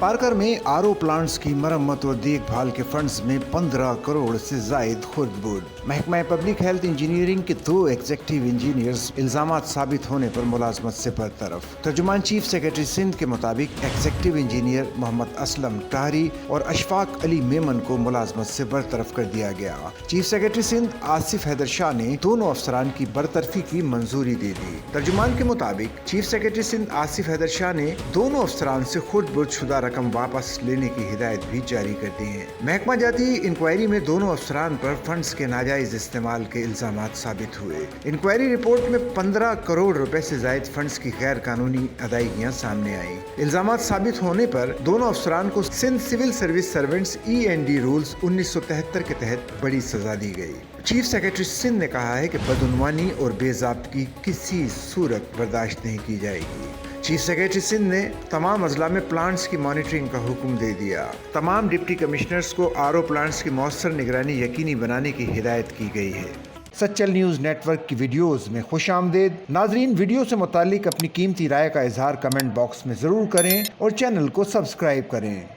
पारकर में RO plants की मरम्मत और देखभाल के फंड्स में 15 करोड़ से जायद खुर्द-बुर्द। महकमा पब्लिक हेल्थ इंजीनियरिंग के 2 एग्जीक्यूटिव इंजीनियर्स इल्जामात साबित होने पर मुलाजमत से बरतरफ। तर्जुमान चीफ सेक्रेटरी सिंध के मुताबिक एग्जीक्यूटिव इंजीनियर मोहम्मद असलम टारी और अशफाक अली मेमन को मुलाजमत से बरतरफ कर दिया गया। चीफ सेक्रेटरी सिंध आसिफ हैदर शाह ने दोनों अफसरान की बरतरफी की मंजूरी दे दी। तर्जुमान के मुताबिक चीफ सेक्रेटरी सिंध आसिफ हैदर शाह ने दोनों अफसरान से खुर्द-बुर्द शुदा रकम वापस लेने की हिदायत भी जारी कर दी है। महकमा जाती इंक्वायरी में दोनों अफसरान पर फंड्स के नाजायज इस्तेमाल के इल्जामात साबित हुए। इंक्वायरी रिपोर्ट में 15 करोड़ रुपए से जायद फंड्स की गैर कानूनी अदायगियां सामने आई। इल्जामात साबित होने पर दोनों अफसरान को Sindh civil service servants END rules 1973 के तहत बड़ी सजा दी गई। चीफ सेक्रेटरी सिंध ने कहा है कि बदउनवानी और बेज़ाब्तगी किसी सूरत बर्दाश्त नहीं की जाएगी। चीफ सेक्रेटरी सिंध ने तमाम अजला में प्लांट्स की मॉनिटरिंग का हुक्म दे दिया। तमाम डिप्टी कमिश्नर्स को आरओ प्लांट्स की मौसर निगरानी यकीनी बनाने की हिदायत की गई है। सच्चल न्यूज़ नेटवर्क की वीडियोस में खुशामदीद। नाजरीन, वीडियो से मुतालिक अपनी कीमती राय का इजहार कमेंट बॉक्स में ज़रूर करें और चैनल को सब्सक्राइब करें।